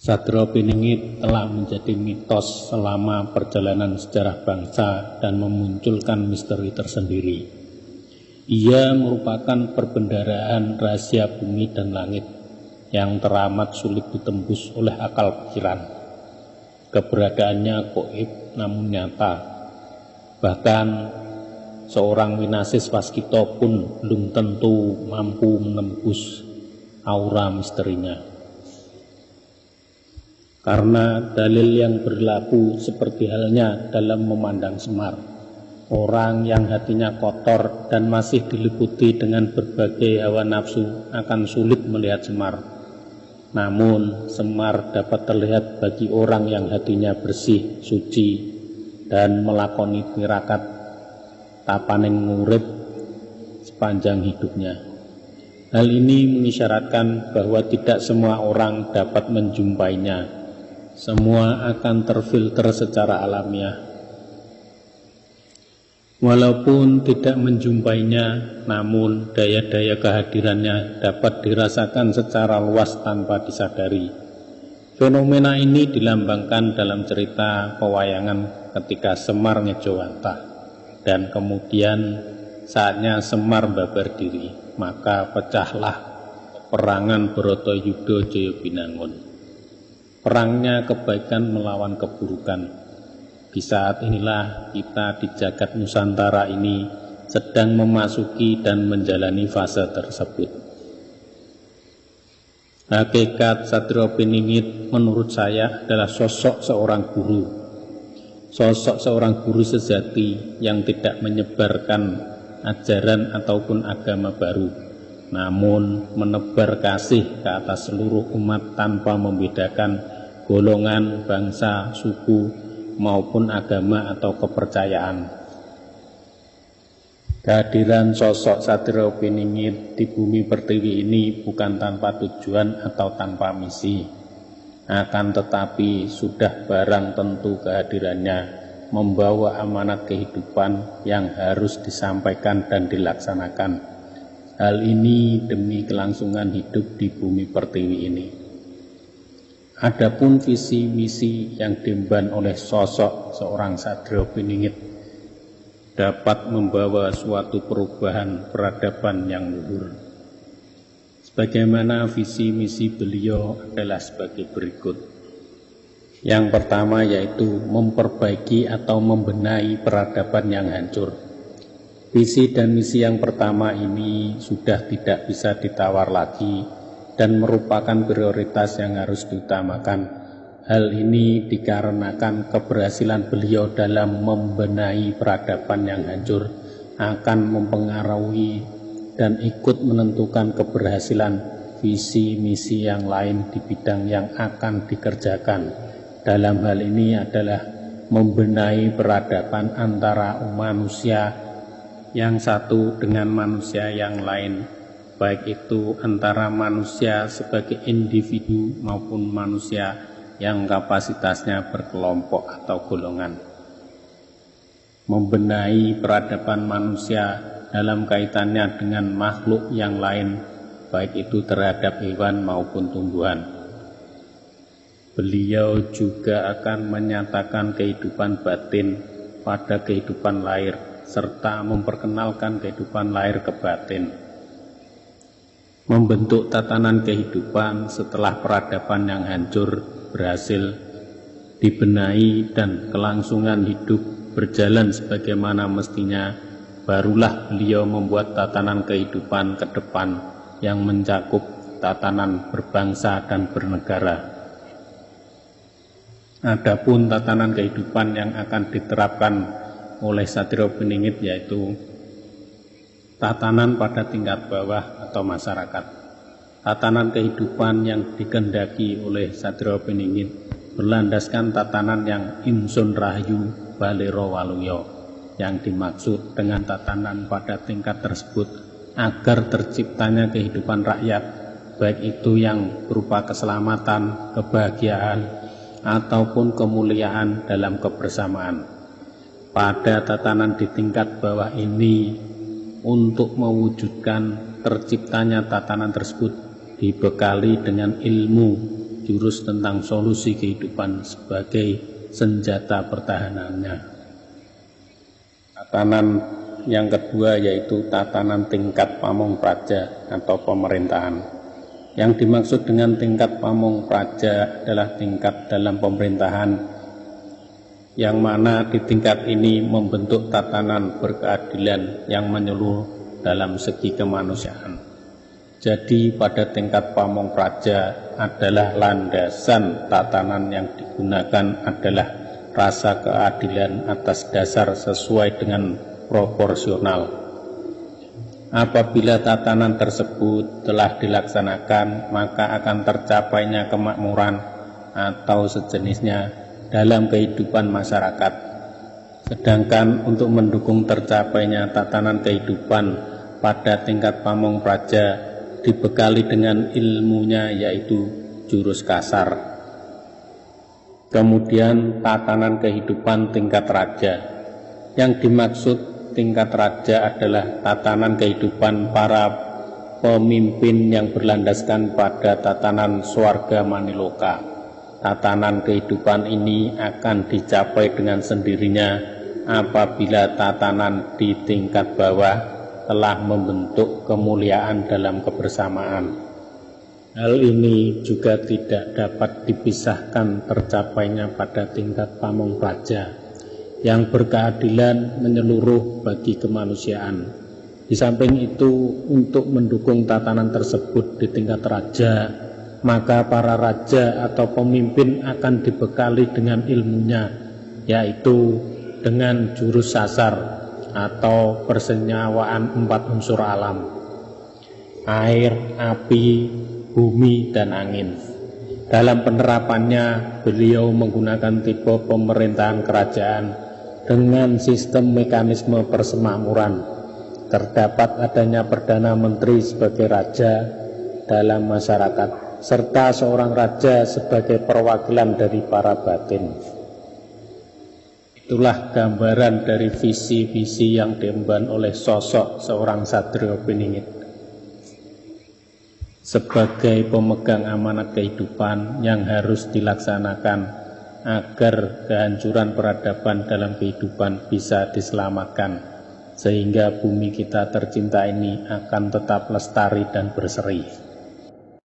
Sadra Piningit telah menjadi mitos selama perjalanan sejarah bangsa dan memunculkan misteri tersendiri. Ia merupakan perbendaharaan rahasia bumi dan langit yang teramat sulit ditembus oleh akal pikiran. Keberadaannya gaib namun nyata. Bahkan seorang Winasis Waskita pun belum tentu mampu menembus aura misterinya. Karena dalil yang berlaku seperti halnya dalam memandang Semar. Orang yang hatinya kotor dan masih diliputi dengan berbagai hawa nafsu akan sulit melihat Semar. Namun Semar dapat terlihat bagi orang yang hatinya bersih, suci, dan melakoni tirakat tapaning ngurip sepanjang hidupnya. Hal ini mengisyaratkan bahwa tidak semua orang dapat menjumpainya. Semua akan terfilter secara alamiah. Walaupun tidak menjumpainya, namun daya-daya kehadirannya dapat dirasakan secara luas tanpa disadari. Fenomena ini dilambangkan dalam cerita pewayangan ketika Semar ngejowantah, dan kemudian saatnya Semar babar diri, maka pecahlah perangan Bharatayuddha Jayabinangun. Perangnya kebaikan melawan keburukan. Di saat inilah kita di jagat Nusantara ini sedang memasuki dan menjalani fase tersebut. Hakikat Sadra Piningit menurut saya adalah sosok seorang guru. Sosok seorang guru sejati yang tidak menyebarkan ajaran ataupun agama baru, namun menebar kasih ke atas seluruh umat tanpa membedakan golongan, bangsa, suku, maupun agama atau kepercayaan. Kehadiran sosok Sadra Piningit di bumi pertiwi ini bukan tanpa tujuan atau tanpa misi. Akan tetapi sudah barang tentu kehadirannya membawa amanat kehidupan yang harus disampaikan dan dilaksanakan. Hal ini demi kelangsungan hidup di bumi pertiwi ini. Adapun visi misi yang diemban oleh sosok seorang Sadra Piningit dapat membawa suatu perubahan peradaban yang luhur. Sebagaimana visi misi beliau adalah sebagai berikut. Yang pertama yaitu memperbaiki atau membenahi peradaban yang hancur. Visi dan misi yang pertama ini sudah tidak bisa ditawar lagi dan merupakan prioritas yang harus diutamakan. Hal ini dikarenakan keberhasilan beliau dalam membenahi peradaban yang hancur akan mempengaruhi dan ikut menentukan keberhasilan visi misi yang lain di bidang yang akan dikerjakan. Dalam hal ini adalah membenahi peradaban antara manusia yang satu dengan manusia yang lain, baik itu antara manusia sebagai individu maupun manusia yang kapasitasnya berkelompok atau golongan. Membenahi peradaban manusia dalam kaitannya dengan makhluk yang lain, baik itu terhadap hewan maupun tumbuhan. Beliau juga akan menyatakan kehidupan batin pada kehidupan lahir, serta memperkenalkan kehidupan lahir ke batin. Membentuk tatanan kehidupan setelah peradaban yang hancur berhasil dibenahi dan kelangsungan hidup berjalan sebagaimana mestinya, barulah beliau membuat tatanan kehidupan ke depan yang mencakup tatanan berbangsa dan bernegara. Adapun tatanan kehidupan yang akan diterapkan oleh Sadra Piningit yaitu tatanan pada tingkat bawah atau masyarakat. Tatanan kehidupan yang dikehendaki oleh Sadra Piningit berlandaskan tatanan yang Insun Rahayu Balero Waluyo. Yang dimaksud dengan tatanan pada tingkat tersebut agar terciptanya kehidupan rakyat, baik itu yang berupa keselamatan, kebahagiaan, ataupun kemuliaan dalam kebersamaan. Pada tatanan di tingkat bawah ini, untuk mewujudkan terciptanya tatanan tersebut dibekali dengan ilmu, jurus tentang solusi kehidupan sebagai senjata pertahanannya. Tatanan yang kedua yaitu tatanan tingkat pamong praja atau pemerintahan. Yang dimaksud dengan tingkat pamong praja adalah tingkat dalam pemerintahan yang mana di tingkat ini membentuk tatanan berkeadilan yang menyeluruh dalam segi kemanusiaan. Jadi pada tingkat pamong praja adalah landasan tatanan yang digunakan adalah rasa keadilan atas dasar sesuai dengan proporsional. Apabila tatanan tersebut telah dilaksanakan, maka akan tercapainya kemakmuran atau sejenisnya dalam kehidupan masyarakat. Sedangkan untuk mendukung tercapainya tatanan kehidupan pada tingkat pamong praja dibekali dengan ilmunya yaitu jurus kasar. Kemudian tatanan kehidupan tingkat raja. Yang dimaksud tingkat raja adalah tatanan kehidupan para pemimpin yang berlandaskan pada tatanan swarga maniloka. Tatanan kehidupan ini akan dicapai dengan sendirinya apabila tatanan di tingkat bawah telah membentuk kemuliaan dalam kebersamaan. Hal ini juga tidak dapat dipisahkan tercapainya pada tingkat pamong praja yang berkeadilan menyeluruh bagi kemanusiaan. Di samping itu, untuk mendukung tatanan tersebut di tingkat raja, maka para raja atau pemimpin akan dibekali dengan ilmunya, yaitu dengan jurus sasar atau persenyawaan 4 unsur alam: air, api, bumi, dan angin. Dalam penerapannya, beliau menggunakan tipe pemerintahan kerajaan dengan sistem mekanisme persemakmuran. Terdapat adanya Perdana Menteri sebagai raja dalam masyarakat, serta seorang raja sebagai perwakilan dari para batin. Itulah gambaran dari visi-visi yang diemban oleh sosok seorang Satrio Piningit sebagai pemegang amanat kehidupan yang harus dilaksanakan agar kehancuran peradaban dalam kehidupan bisa diselamatkan, sehingga bumi kita tercinta ini akan tetap lestari dan berseri.